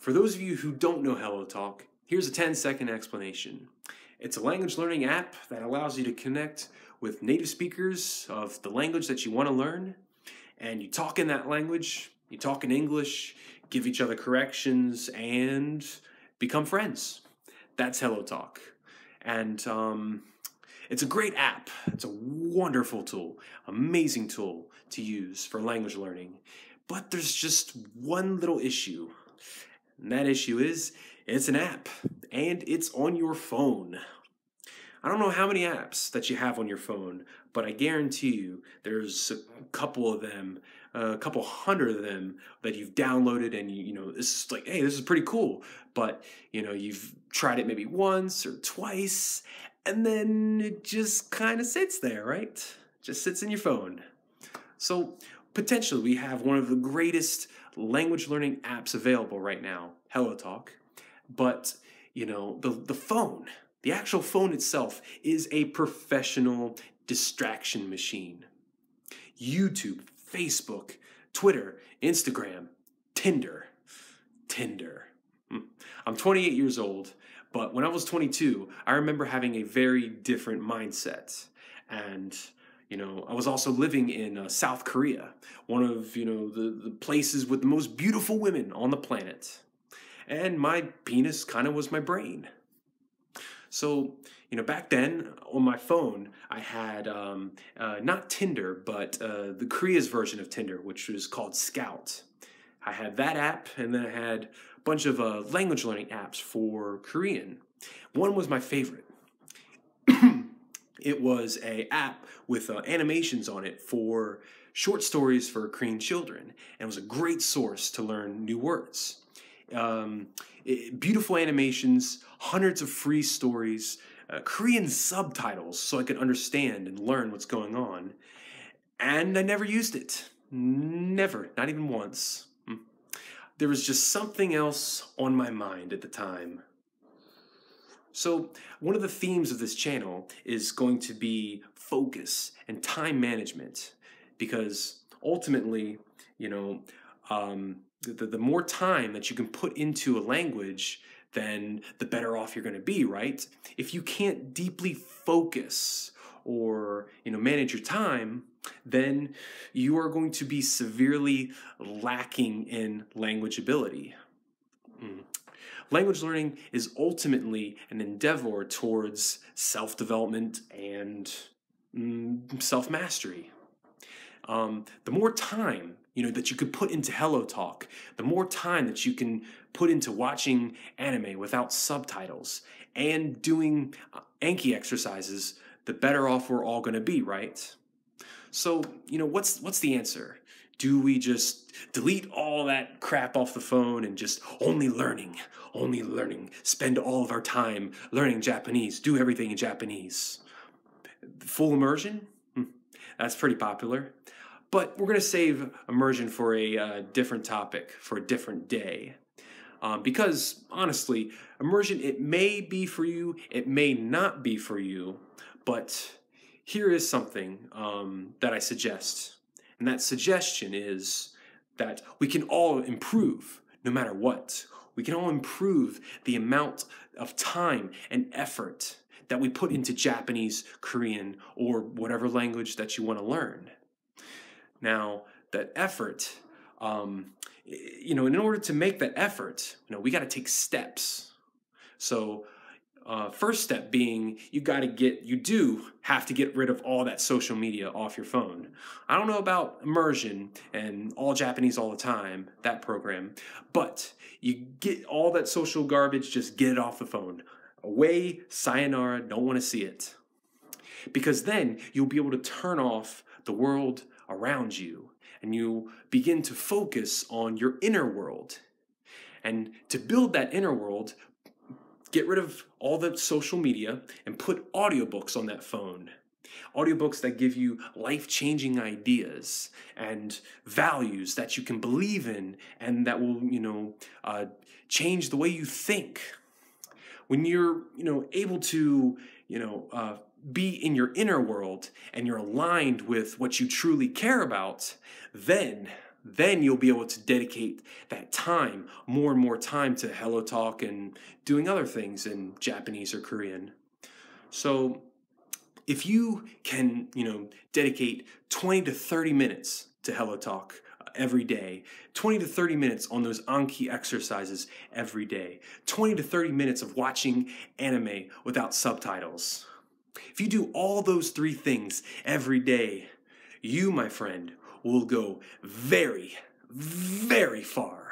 For those of you who don't know HelloTalk, here's a 10-second explanation. It's a language learning app that allows you to connect with native speakers of the language that you want to learn, and you talk in that language, you talk in English, give each other corrections, and become friends. That's HelloTalk. And it's a great app. It's a wonderful tool, amazing tool to use for language learning. But there's just one little issue. And that issue is, it's an app, and it's on your phone. I don't know how many apps that you have on your phone, but I guarantee you there's a couple of them, a couple hundred of them that you've downloaded, and you know, this is like, hey, this is pretty cool. But you know, you've tried it maybe once or twice, and then it just kind of sits there, right? Just sits in your phone. So potentially we have one of the greatest language learning apps available right now, HelloTalk. But you know, the phone, the actual phone itself is a professional distraction machine. YouTube, Facebook, Twitter, Instagram, Tinder. I'm 28 years old, but when I was 22, I remember having a very different mindset. And you know, I was also living in South Korea, one of, you know, the places with the most beautiful women on the planet. And my penis kind of was my brain. So, you know, back then on my phone, I had not Tinder, but the Korea's version of Tinder, which was called Scout. I had that app, and then I had a bunch of language learning apps for Korean. One was my favorite. It was an app with animations on it for short stories for Korean children, and it was a great source to learn new words. Beautiful animations, hundreds of free stories, Korean subtitles so I could understand and learn what's going on. And I never used it. Never, not even once. There was just something else on my mind at the time. So one of the themes of this channel is going to be focus and time management, because ultimately, you know, the more time that you can put into a language, then the better off you're going to be, right? If you can't deeply focus or, you know, manage your time, then you are going to be severely lacking in language ability. Language learning is ultimately an endeavor towards self-development and self-mastery. The more time, you know, that you could put into HelloTalk, the more time that you can put into watching anime without subtitles and doing Anki exercises, the better off we're all going to be, right? So, you know, what's the answer? Do we just delete all that crap off the phone and just only learning, spend all of our time learning Japanese, do everything in Japanese? Full immersion? That's pretty popular. But we're going to save immersion for a different topic, for a different day. Because, honestly, immersion, it may be for you, it may not be for you, but here is something that I suggest. And that suggestion is that we can all improve no matter what. We can all improve the amount of time and effort that we put into Japanese, Korean, or whatever language that you want to learn. Now, that effort, you know, in order to make that effort, you know, we got to take steps. So, first step being, you do have to get rid of all that social media off your phone. I don't know about immersion and all Japanese all the time, that program, but you get all that social garbage, just get it off the phone. Away, sayonara, don't want to see it. Because then you'll be able to turn off the world around you, and you begin to focus on your inner world. And to build that inner world, get rid of all the social media and put audiobooks on that phone. Audiobooks that give you life-changing ideas and values that you can believe in and that will, you know, change the way you think. When you're, you know, able to, you know, be in your inner world and you're aligned with what you truly care about, then then you'll be able to dedicate that time, more and more time, to HelloTalk and doing other things in Japanese or Korean. So if you can, dedicate 20 to 30 minutes to HelloTalk every day, 20 to 30 minutes on those Anki exercises every day, 20 to 30 minutes of watching anime without subtitles. If you do all those three things every day, you, my friend, will go very, very far